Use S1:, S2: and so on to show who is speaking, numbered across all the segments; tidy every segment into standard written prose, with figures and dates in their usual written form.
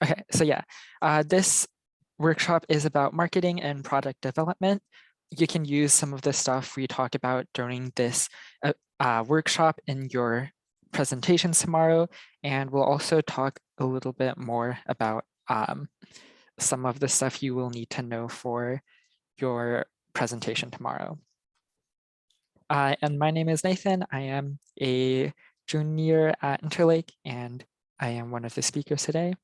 S1: Okay, so yeah, this workshop is about marketing and product development. You can use some of the stuff we talked about during this workshop in your presentations tomorrow, and we'll also talk a little bit more about some of the stuff you will need to know for your presentation tomorrow. And my name is Nathan. I am a junior at Interlake, and I am one of the speakers today.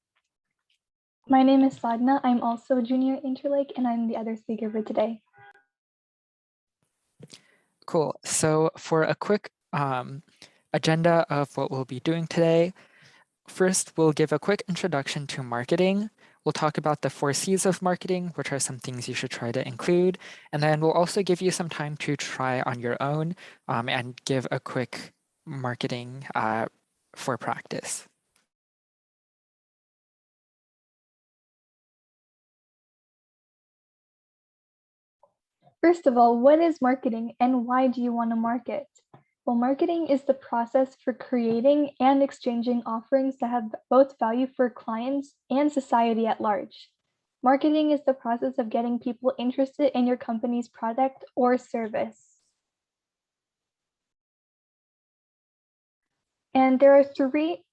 S2: My name is Sadhana. I'm also a junior at Interlake, and I'm the other speaker for today.
S1: Cool. So for a quick agenda of what we'll be doing today, first, we'll give a quick introduction to marketing. We'll talk about the 4 C's of marketing, which are some things you should try to include. And then we'll also give you some time to try on your own and give a quick marketing for practice.
S2: First of all, what is marketing and why do you want to market? Well, marketing is the process for creating and exchanging offerings that have both value for clients and society at large. Marketing is the process of getting people interested in your company's product or service. And there are 3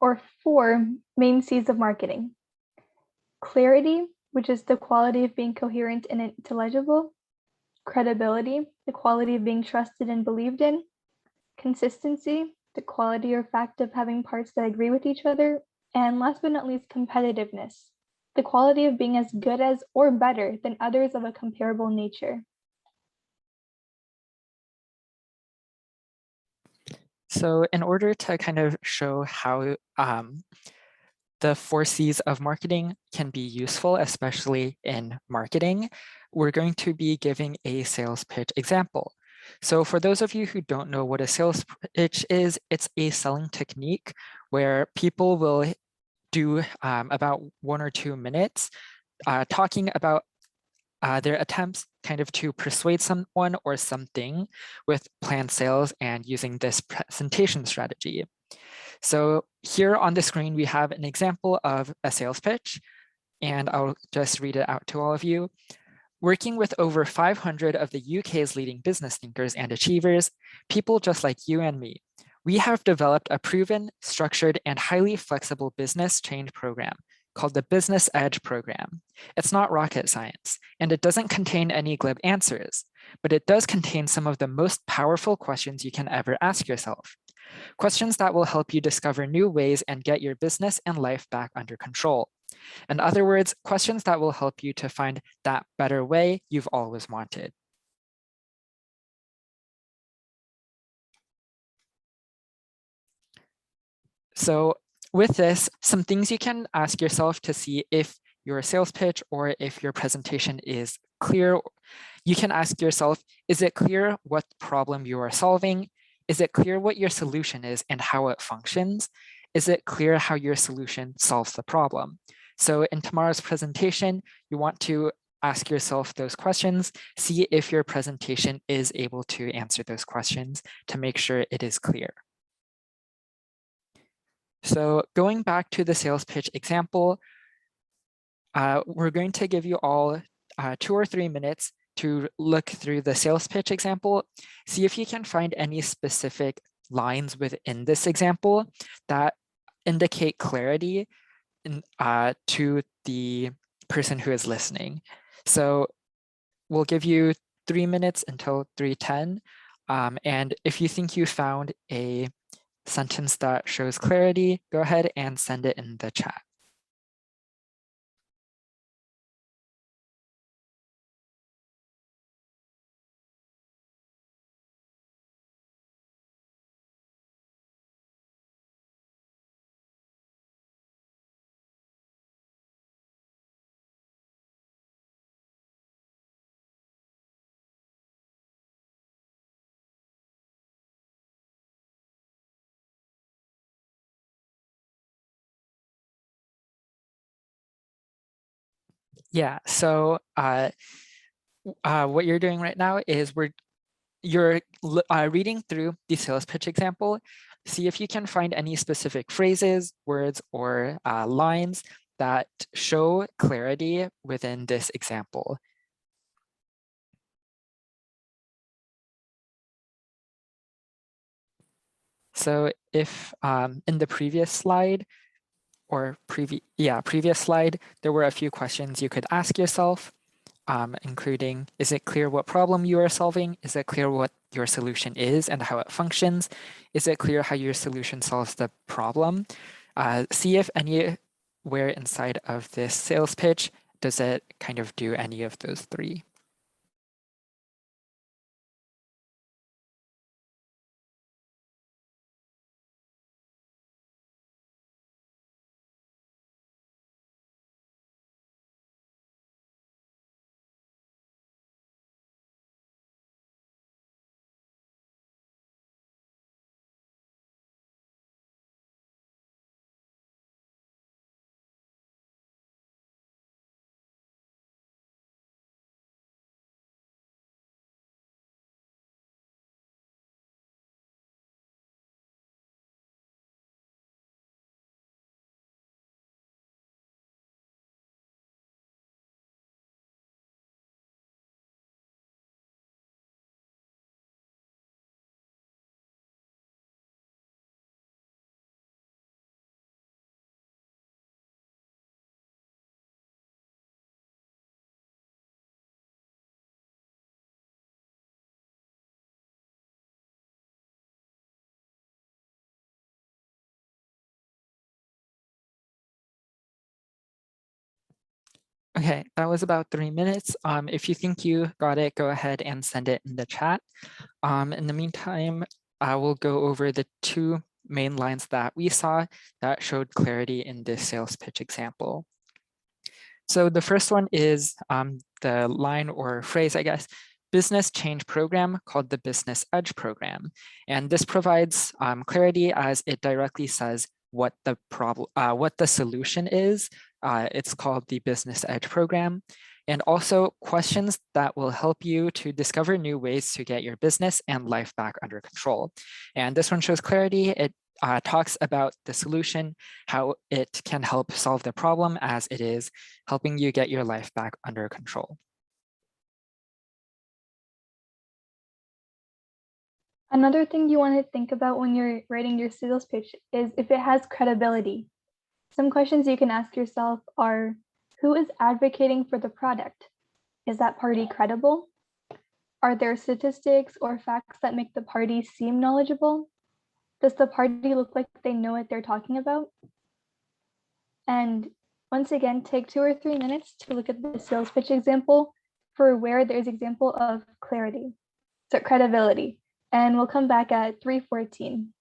S2: or 4 main C's of marketing. Clarity, which is the quality of being coherent and intelligible. Credibility, the quality of being trusted and believed in. Consistency, the quality or fact of having parts that agree with each other. And last but not least, competitiveness, the quality of being as good as or better than others of a comparable nature.
S1: So in order to kind of show how the 4 C's of marketing can be useful, especially in marketing, we're going to be giving a sales pitch example. So for those of you who don't know what a sales pitch is, it's a selling technique where people will do about 1 or 2 minutes talking about their attempts kind of to persuade someone or something with planned sales and using this presentation strategy. So here on the screen, we have an example of a sales pitch, and I'll just read it out to all of you. Working with over 500 of the UK's leading business thinkers and achievers, people just like you and me, we have developed a proven, structured, and highly flexible business change program called the Business Edge program. It's not rocket science, and it doesn't contain any glib answers, but it does contain some of the most powerful questions you can ever ask yourself. Questions that will help you discover new ways and get your business and life back under control. In other words, questions that will help you to find that better way you've always wanted. So with this, some things you can ask yourself to see if your sales pitch or if your presentation is clear. You can ask yourself, is it clear what problem you are solving? Is it clear what your solution is and how it functions? Is it clear how your solution solves the problem? So in tomorrow's presentation, you want to ask yourself those questions, see if your presentation is able to answer those questions to make sure it is clear. So going back to the sales pitch example, we're going to give you all 2 or 3 minutes to look through the sales pitch example, see if you can find any specific lines within this example that indicate clarity to the person who is listening. So we'll give you 3 minutes until 3:10. And if you think you found a sentence that shows clarity, go ahead and send it in the chat. Yeah, so what you're doing right now is you're reading through the sales pitch example. See if you can find any specific phrases, words, or lines that show clarity within this example. So if in the previous slide, or previous slide, there were a few questions you could ask yourself, including, is it clear what problem you are solving? Is it clear what your solution is and how it functions? Is it clear how your solution solves the problem? See if anywhere inside of this sales pitch does it kind of do any of those three. Okay, that was about 3 minutes. If you think you got it, go ahead and send it in the chat. In the meantime, I will go over the two main lines that we saw that showed clarity in this sales pitch example. So the first one is the line or phrase, I guess, business change program called the Business Edge program. And this provides clarity as it directly says what the problem, what the solution is. It's called the Business Edge program. And also questions that will help you to discover new ways to get your business and life back under control. And this one shows clarity. It talks about the solution, how it can help solve the problem as it is helping you get your life back under control.
S2: Another thing you want to think about when you're writing your sales pitch is if it has credibility. Some questions you can ask yourself are, who is advocating for the product? Is that party credible? Are there statistics or facts that make the party seem knowledgeable? Does the party look like they know what they're talking about? And once again, take 2 or 3 minutes to look at the sales pitch example for where there's example of clarity, so credibility. And we'll come back at 3:14.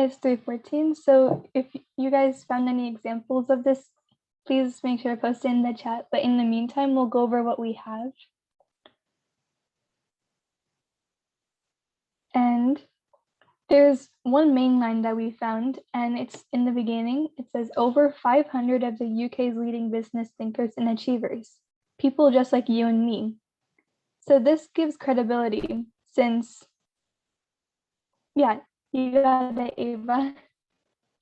S2: It's 3:14. So if you guys found any examples of this, please make sure to post it in the chat. But in the meantime, we'll go over what we have. And there's one main line that we found, and it's in the beginning. It says over 500 of the UK's leading business thinkers and achievers, people just like you and me. So this gives credibility since, yeah, you got it, Ava.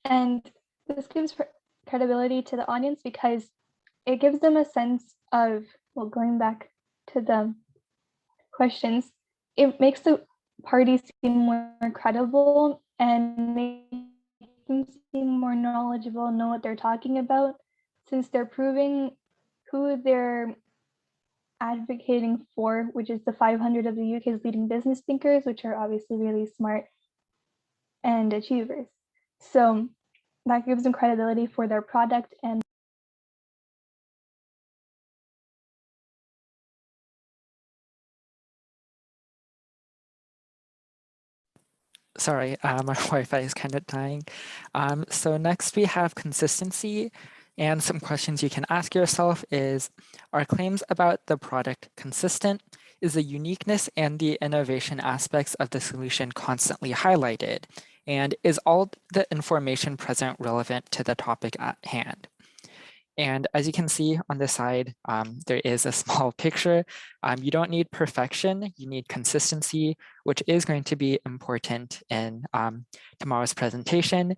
S2: And this gives credibility to the audience because it gives them a sense of, well, going back to the questions, it makes the party seem more credible and make them seem more knowledgeable and know what they're talking about, since they're proving who they're advocating for, which is the 500 of the UK's leading business thinkers, which are obviously really smart and achievers. So that gives them credibility for their product. And
S1: sorry, my Wi-Fi is kind of dying. So next we have consistency, and some questions you can ask yourself is, are claims about the product consistent? Is the uniqueness and the innovation aspects of the solution constantly highlighted? And is all the information present relevant to the topic at hand? And as you can see on the side, there is a small picture. You don't need perfection, you need consistency, which is going to be important in tomorrow's presentation.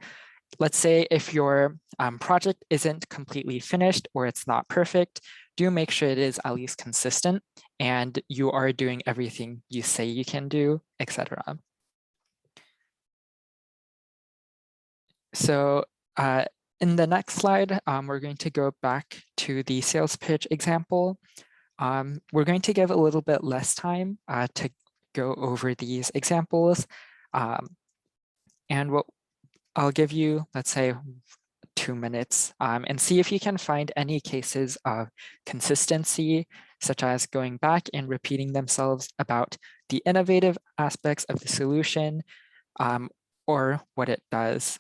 S1: Let's say if your project isn't completely finished or it's not perfect, do make sure it is at least consistent and you are doing everything you say you can do, etc. So in the next slide, we're going to go back to the sales pitch example. We're going to give a little bit less time to go over these examples. And what I'll give you, let's say, 2 minutes and see if you can find any cases of consistency, such as going back and repeating themselves about the innovative aspects of the solution or what it does.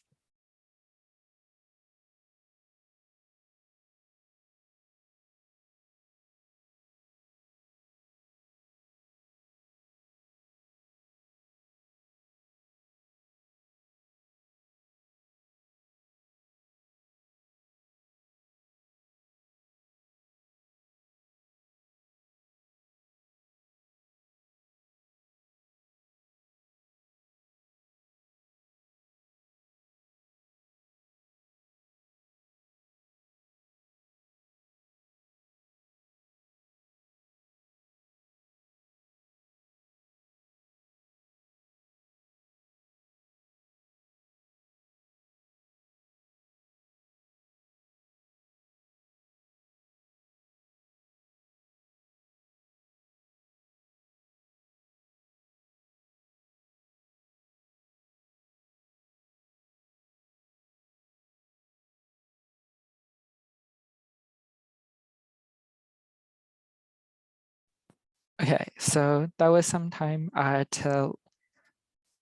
S1: Okay, so that was some time to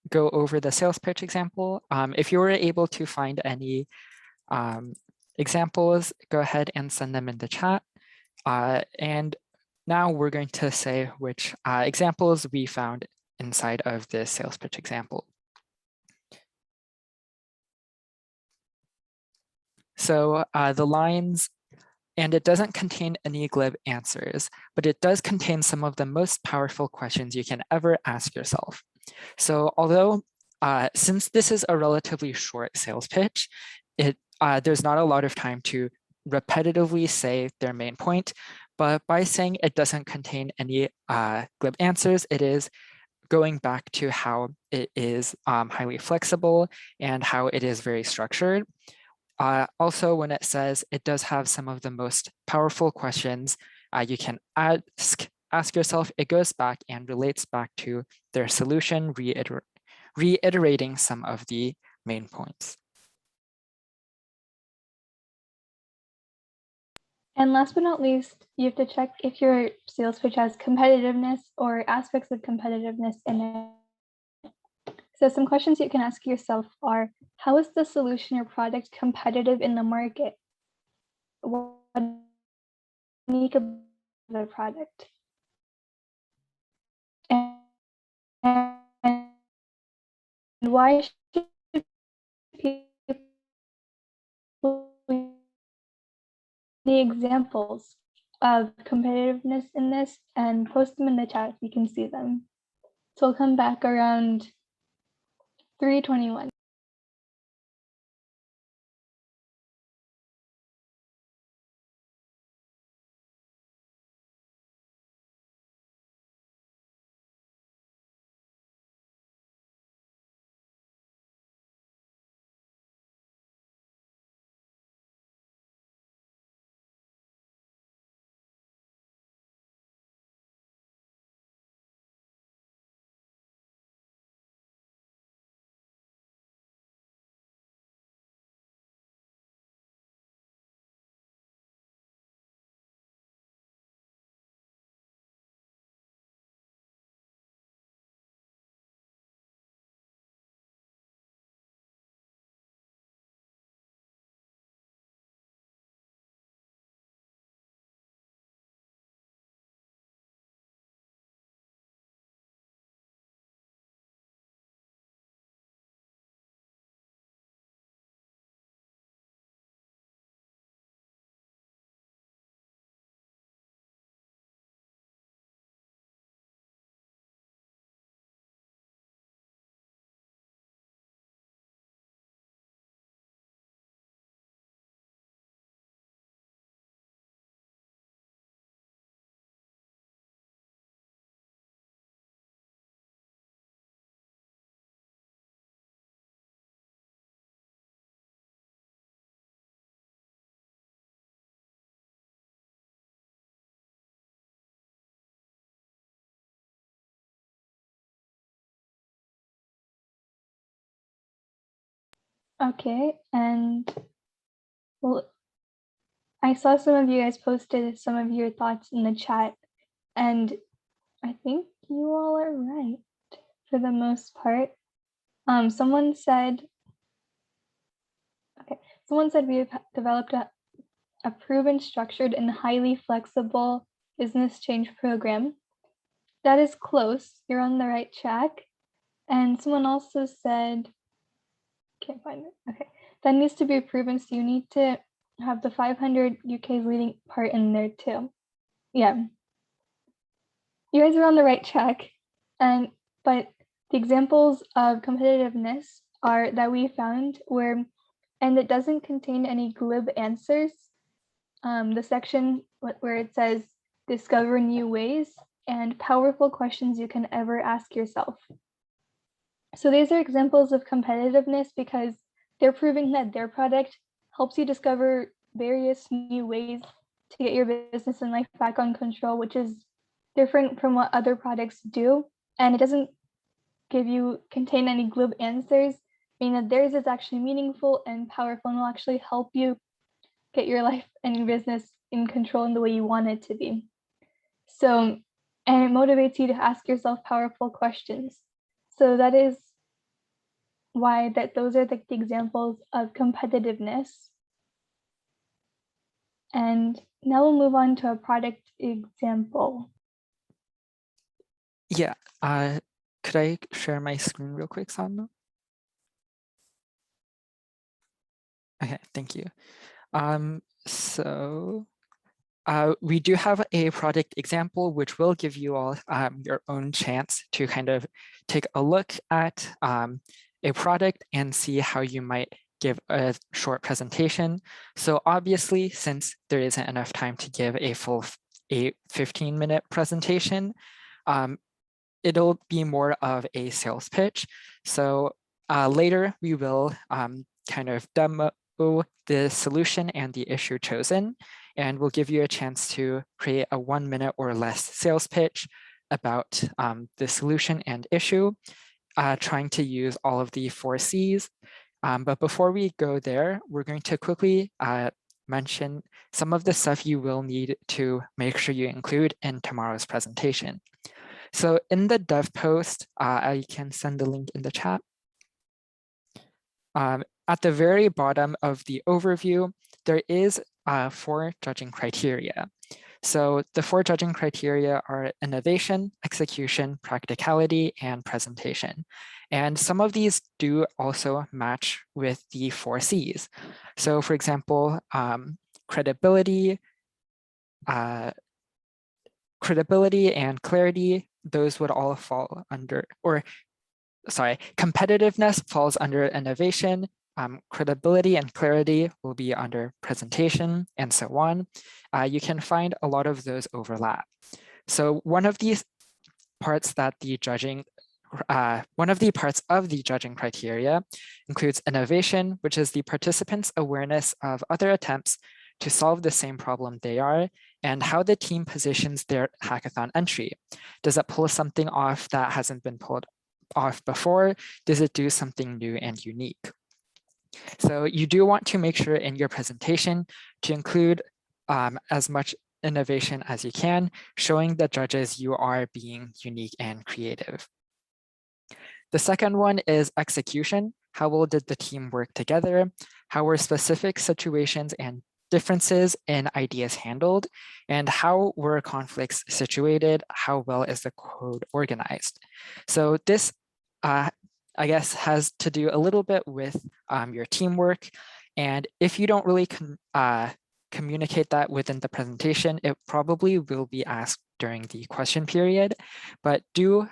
S1: go over the sales pitch example. If you were able to find any examples, go ahead and send them in the chat. And now we're going to say which examples we found inside of the sales pitch example. So the lines, and it doesn't contain any glib answers, but it does contain some of the most powerful questions you can ever ask yourself. So although, since this is a relatively short sales pitch, there's not a lot of time to repetitively say their main point, but by saying it doesn't contain any glib answers, it is going back to how it is highly flexible and how it is very structured. Also, when it says it does have some of the most powerful questions you can ask yourself, it goes back and relates back to their solution, reiterating some of the main points.
S2: And last but not least, you have to check if your sales pitch has competitiveness or aspects of competitiveness in it. So some questions you can ask yourself are, how is the solution or product competitive in the market? What is unique about the product? And why should people the examples of competitiveness in this and post them in the chat if you can see them. So I'll come back around 3:21. Okay, and well, I saw some of you guys posted some of your thoughts in the chat, and I think you all are right for the most part. Someone said we've developed a proven, structured, and highly flexible business change program. That is close. You're on the right track. And someone also said, can't find it. Okay, that needs to be proven. So you need to have the 500 UK's leading part in there too. Yeah, you guys are on the right track. But the examples of competitiveness are that we found where, and it doesn't contain any glib answers. The section where it says discover new ways and powerful questions you can ever ask yourself. So these are examples of competitiveness because they're proving that their product helps you discover various new ways to get your business and life back on control, which is different from what other products do. And it doesn't contain any glib answers, meaning that theirs is actually meaningful and powerful and will actually help you get your life and your business in control in the way you want it to be. So, and it motivates you to ask yourself powerful questions. So that is why those are the examples of competitiveness. And now we'll move on to a product example.
S1: Yeah, could I share my screen real quick, Sadhana? Okay, thank you. So we do have a product example, which will give you all your own chance to kind of take a look at a product and see how you might give a short presentation. So obviously, since there isn't enough time to give a full 15-minute presentation, it'll be more of a sales pitch. So later we will kind of demo the solution and the issue chosen, and we'll give you a chance to create a 1 minute or less sales pitch about the solution and issue, trying to use all of the 4 C's. But before we go there, we're going to quickly mention some of the stuff you will need to make sure you include in tomorrow's presentation. So in the dev post, I can send the link in the chat. At the very bottom of the overview, there is 4 judging criteria. So the 4 judging criteria are innovation, execution, practicality, and presentation. And some of these do also match with the 4 C's. So for example, credibility, credibility and clarity, those would all fall under, or sorry, competitiveness falls under innovation, credibility and clarity will be under presentation, and so on. You can find a lot of those overlap. So one of these parts that the judging, one of the parts of the judging criteria includes innovation, which is the participants' awareness of other attempts to solve the same problem they are, and how the team positions their hackathon entry. Does it pull something off that hasn't been pulled off before? Does it do something new and unique? So you do want to make sure in your presentation to include as much innovation as you can, showing the judges you are being unique and creative. The second one is execution. How well did the team work together? How were specific situations and differences in ideas handled? And how were conflicts situated? How well is the code organized? So this, I guess, has to do a little bit with your teamwork. And if you don't really communicate that within the presentation, it probably will be asked during the question period, but do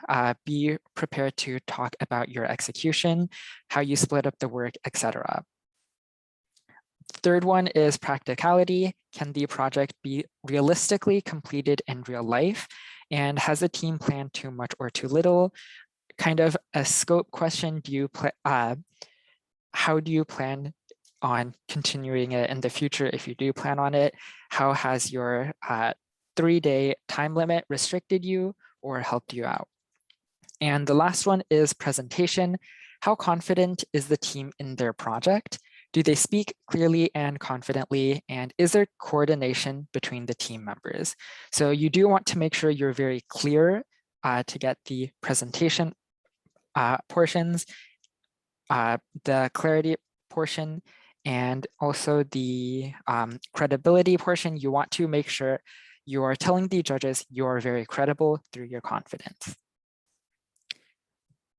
S1: be prepared to talk about your execution, how you split up the work, etc. Third one is practicality. Can the project be realistically completed in real life? And has the team planned too much or too little? Kind of a scope question. How do you plan on continuing it in the future if you do plan on it? How has your 3-day time limit restricted you or helped you out? And the last one is presentation. How confident is the team in their project? Do they speak clearly and confidently? And is there coordination between the team members? So you do want to make sure you're very clear to get the presentation portions, the clarity portion, and also the credibility portion. You want to make sure you are telling the judges you are very credible through your confidence.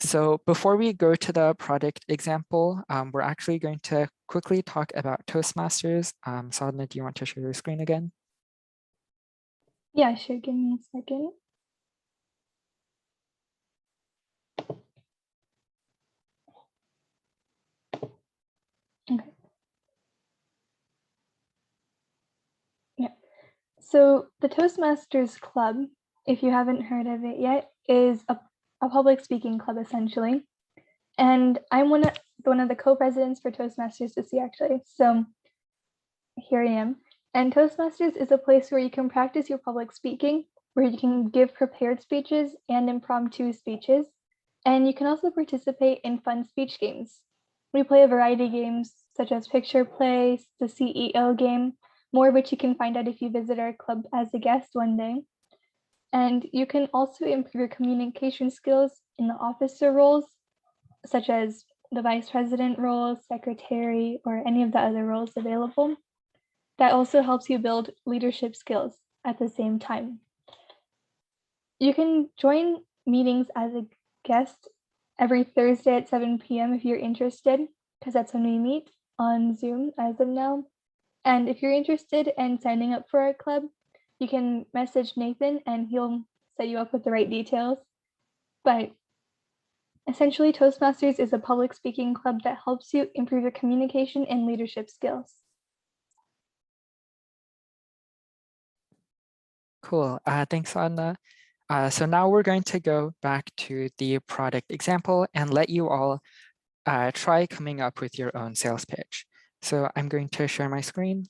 S1: So before we go to the product example, we're actually going to quickly talk about Toastmasters. Sadhana, do you want to share your screen again?
S2: Yeah, sure. Give me a second. Okay. Yeah. So the Toastmasters Club, if you haven't heard of it yet, is a public speaking club essentially. And I'm one of the co-presidents for Toastmasters this year, actually. So here I am. And Toastmasters is a place where you can practice your public speaking, where you can give prepared speeches and impromptu speeches. And you can also participate in fun speech games. We play a variety of games such as picture play, the CEO game, more of which you can find out if you visit our club as a guest one day. And you can also improve your communication skills in the officer roles, such as the vice president role, secretary, or any of the other roles available. That also helps you build leadership skills at the same time. You can join meetings as a guest every Thursday at 7 p.m. if you're interested, because that's when we meet on Zoom as of now. And if you're interested in signing up for our club, you can message Nathan and he'll set you up with the right details. But essentially, Toastmasters is a public speaking club that helps you improve your communication and leadership skills.
S1: Cool. Thanks, Sadhana. So now we're going to go back to the product example and let you all try coming up with your own sales pitch. So I'm going to share my screen.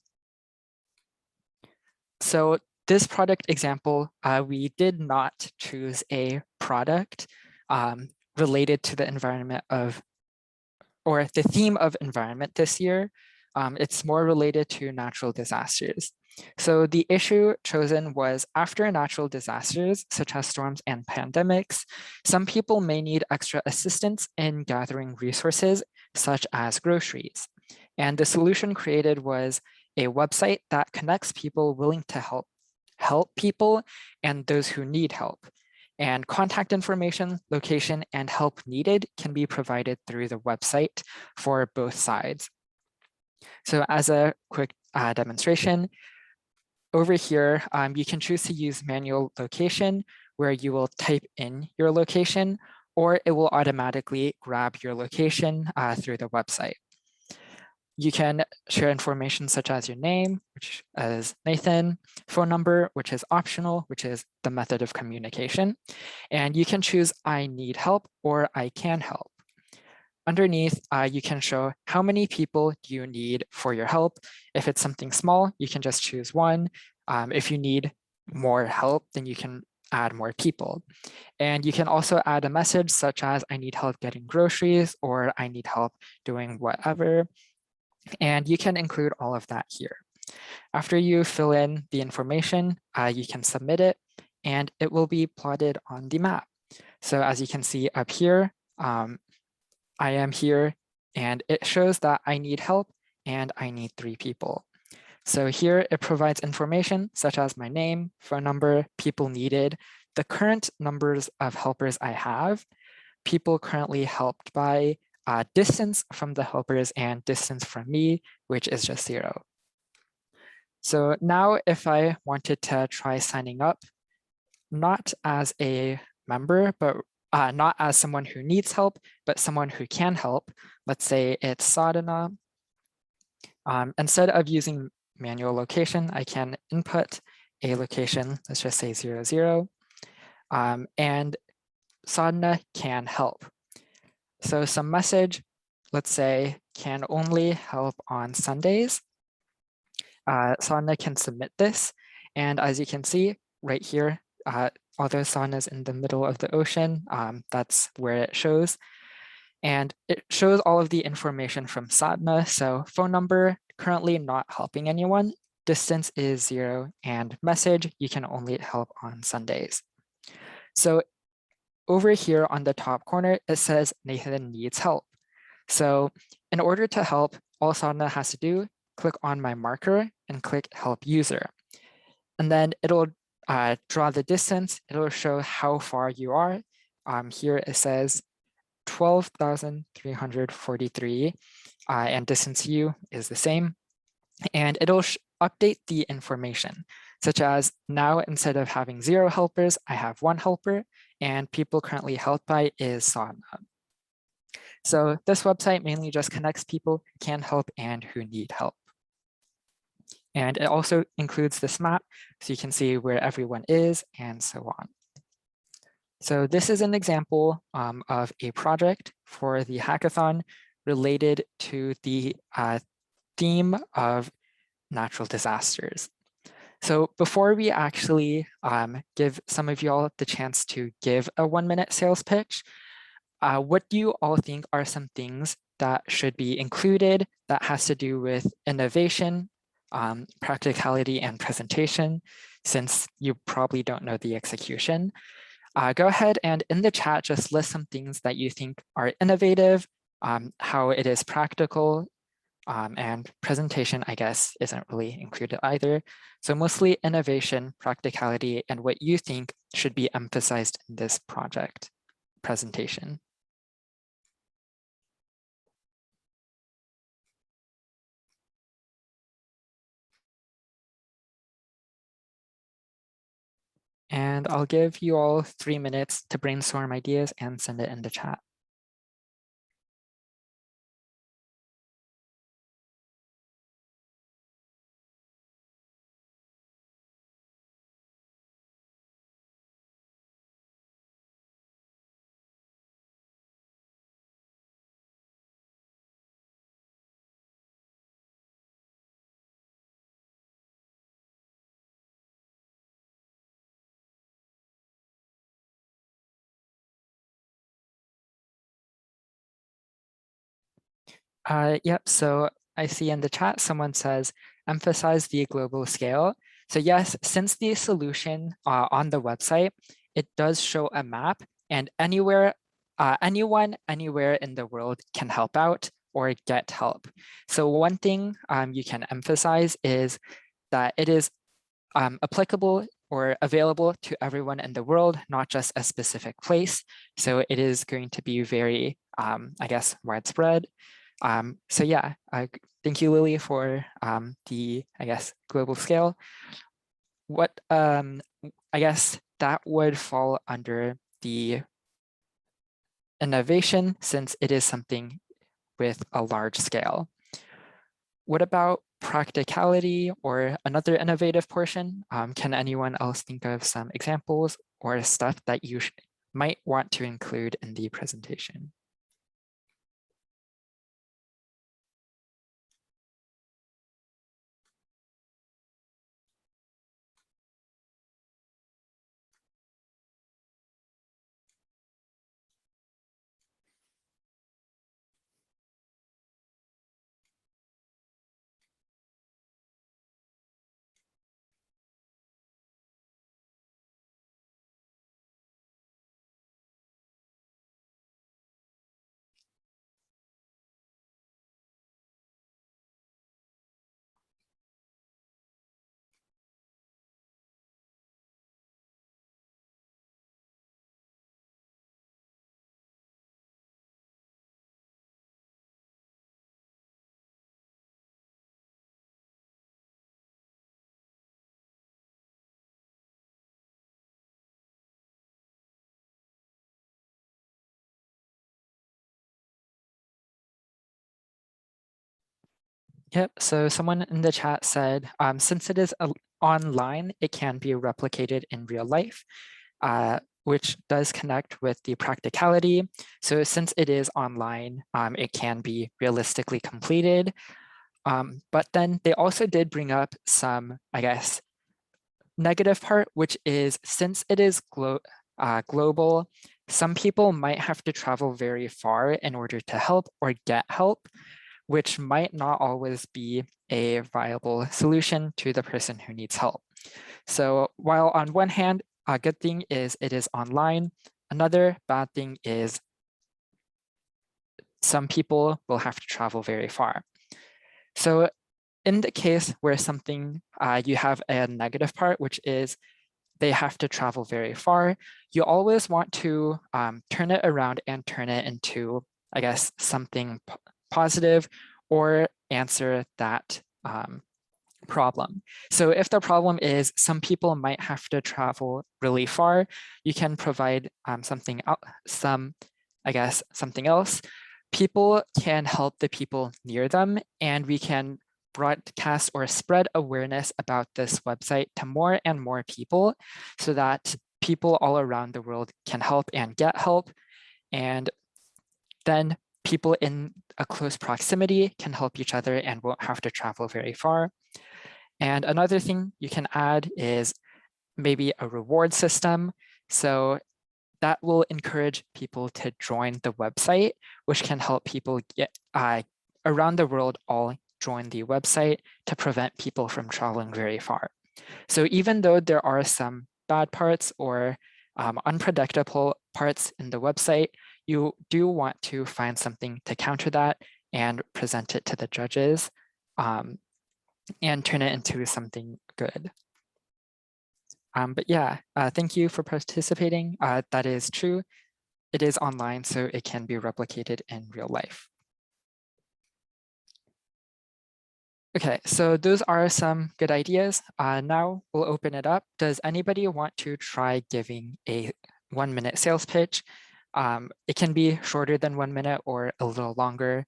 S1: So this product example, we did not choose a product related to the environment of, or the theme of environment this year. It's more related to natural disasters. So the issue chosen was after natural disasters, such as storms and pandemics, some people may need extra assistance in gathering resources such as groceries. And the solution created was a website that connects people willing to help people and those who need help. And contact information, location, and help needed can be provided through the website for both sides. So as a quick demonstration, over here, you can choose to use manual location, where you will type in your location, or it will automatically grab your location through the website. You can share information such as your name, which is Nathan, phone number, which is optional, which is the method of communication. And you can choose I need help or I can help. Underneath, you can show how many people do you need for your help. If it's something small, you can just choose one. If you need more help, then you can add more people. And you can also add a message such as I need help getting groceries or I need help doing whatever. And you can include all of that here. After you fill in the information, you can submit it and it will be plotted on the map. So as you can see up here, I am here and it shows that I need help and I need 3 people. So here it provides information such as my name, phone number, people needed, the current numbers of helpers I have, people currently helped by, distance from the helpers and distance from me, which is just 0. So now if I wanted to try signing up, not as a member, but not as someone who needs help, but someone who can help, let's say it's Sadhana. Instead of using manual location, I can input a location, let's just say 00, and Sadhana can help. So some message, let's say, can only help on Sundays. Sadhana can submit this. And as you can see right here, although Sadhana is in the middle of the ocean, that's where it shows. And it shows all of the information from Sadhana. So phone number, currently not helping anyone. Distance is 0. And message, you can only help on Sundays. So over here on the top corner, it says Nathan needs help. So in order to help, all Sadhana has to do, click on my marker and click help user. And then it'll draw the distance. It'll show how far you are. Here it says 12,343 and distance U is the same. And it'll update the information, such as now instead of having 0 helpers, I have 1 helper and people currently helped by is Sadhana. So this website mainly just connects people who can help and who need help. And it also includes this map, so you can see where everyone is and so on. So this is an example of a project for the hackathon related to the theme of natural disasters. So before we actually give some of y'all the chance to give a 1-minute sales pitch, what do you all think are some things that should be included that has to do with innovation, practicality, and presentation, since you probably don't know the execution? Go ahead and in the chat, just list some things that you think are innovative, how it is practical, and presentation, I guess, isn't really included either. So mostly innovation, practicality, and what you think should be emphasized in this project presentation. And I'll give you all 3 minutes to brainstorm ideas and send it in the chat. Yep, so I see in the chat, someone says, emphasize the global scale. So yes, since the solution on the website, it does show a map and anyone, anywhere in the world can help out. or get help. So one thing you can emphasize is that it is applicable or available to everyone in the world, not just a specific place. So it is going to be very, I guess, widespread. So yeah, thank you, Lily, for the, I guess, global scale. What, I guess that would fall under the innovation since it is something with a large scale. What about practicality or another innovative portion? Can anyone else think of some examples or stuff that you might want to include in the presentation? Yep, so someone in the chat said, since it is online, it can be replicated in real life, which does connect with the practicality. So since it is online, it can be realistically completed. But then they also did bring up some, I guess, negative part, which is since it is global, some people might have to travel very far in order to help or get help, which might not always be a viable solution to the person who needs help. So while on one hand, a good thing is it is online, another bad thing is some people will have to travel very far. So in the case where something, you have a negative part, which is they have to travel very far, you always want to turn it around and turn it into, I guess, something positive or answer that problem. So if the problem is some people might have to travel really far, you can provide something else. People can help the people near them, and we can broadcast or spread awareness about this website to more and more people so that people all around the world can help and get help. And then people in a close proximity can help each other and won't have to travel very far. And another thing you can add is maybe a reward system. So that will encourage people to join the website, which can help people get around the world all join the website to prevent people from traveling very far. So even though there are some bad parts or unpredictable parts in the website, you do want to find something to counter that and present it to the judges and turn it into something good. But yeah, thank you for participating. That is true. It is online, so it can be replicated in real life. Okay, so those are some good ideas. Now we'll open it up. Does anybody want to try giving a 1-minute sales pitch? It can be shorter than 1 minute or a little longer,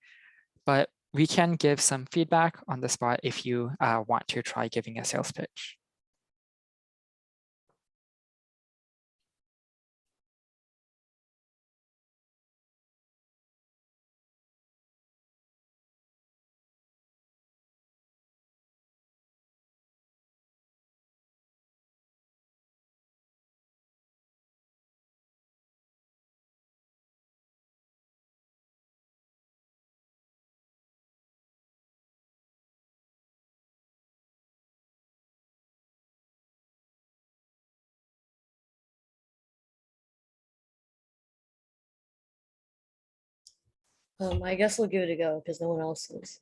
S1: but we can give some feedback on the spot if you want to try giving a sales pitch.
S3: I guess we'll give it a go because no one else is.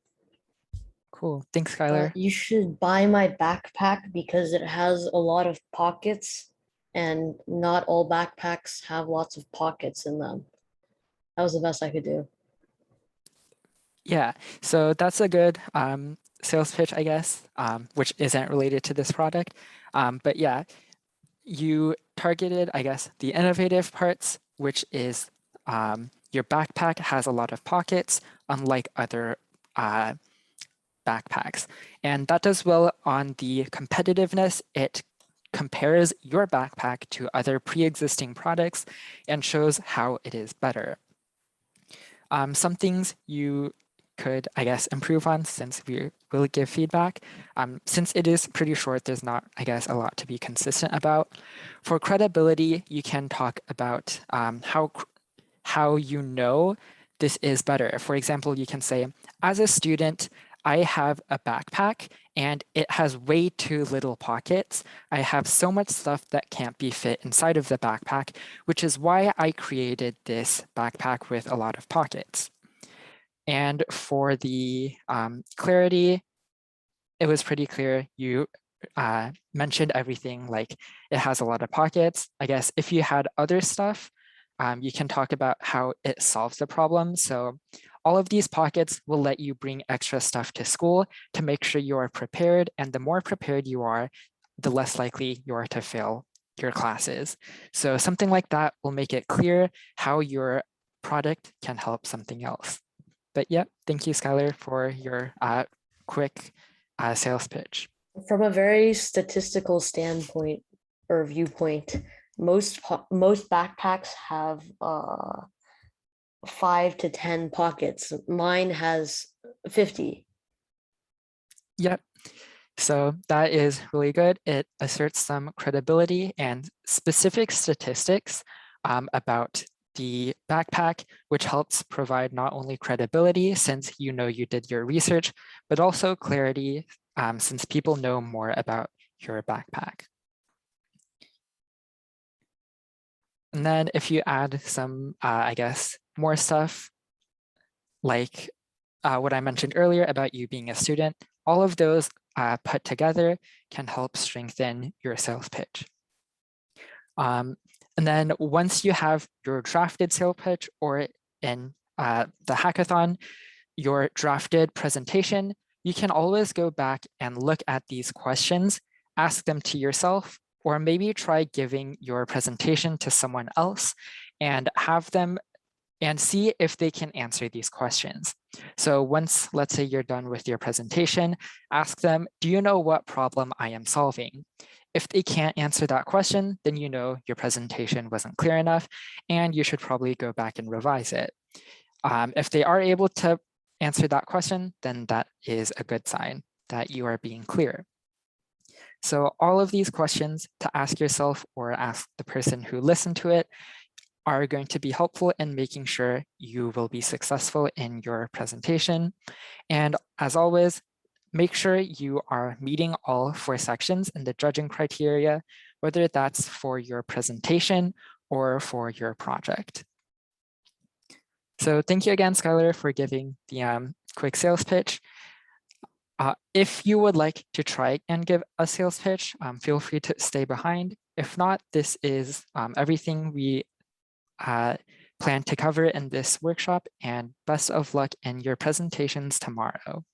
S1: Cool. Thanks, Skylar.
S3: You should buy my backpack because it has a lot of pockets, and not all backpacks have lots of pockets in them. That was the best I could do.
S1: Yeah, so that's a good sales pitch, I guess, which isn't related to this product. But yeah, you targeted, I guess, the innovative parts, which is your backpack has a lot of pockets, unlike other backpacks. And that does well on the competitiveness. It compares your backpack to other pre-existing products and shows how it is better. Some things you could, I guess, improve on since we will give feedback. Since it is pretty short, there's not, I guess, a lot to be consistent about. For credibility, you can talk about how you know this is better. For example, you can say, as a student, I have a backpack and it has way too little pockets. I have so much stuff that can't be fit inside of the backpack, which is why I created this backpack with a lot of pockets. And for the clarity, it was pretty clear. You mentioned everything, like it has a lot of pockets. I guess if you had other stuff, you can talk about how it solves the problem. So all of these pockets will let you bring extra stuff to school to make sure you are prepared. And the more prepared you are, the less likely you are to fail your classes. So something like that will make it clear how your product can help something else. But yeah, thank you, Skylar, for your quick sales pitch.
S3: From a very statistical standpoint or viewpoint, most backpacks have 5 to 10 pockets. Mine has 50.
S1: Yep. So that is really good. It asserts some credibility and specific statistics about the backpack, which helps provide not only credibility since you know you did your research, but also clarity since people know more about your backpack. And then if you add some, I guess, more stuff like what I mentioned earlier about you being a student, all of those put together can help strengthen your sales pitch. And then once you have your drafted sales pitch or in the hackathon, your drafted presentation, you can always go back and look at these questions, ask them to yourself, or maybe try giving your presentation to someone else and have them and see if they can answer these questions. So once, let's say you're done with your presentation, ask them, do you know what problem I am solving? If they can't answer that question, then you know your presentation wasn't clear enough and you should probably go back and revise it. If they are able to answer that question, then that is a good sign that you are being clear. So all of these questions to ask yourself or ask the person who listened to it are going to be helpful in making sure you will be successful in your presentation. And as always, make sure you are meeting all 4 sections in the judging criteria, whether that's for your presentation or for your project. So thank you again, Skylar, for giving the quick sales pitch. If you would like to try and give a sales pitch, feel free to stay behind. If not, this is everything we plan to cover in this workshop, and best of luck in your presentations tomorrow.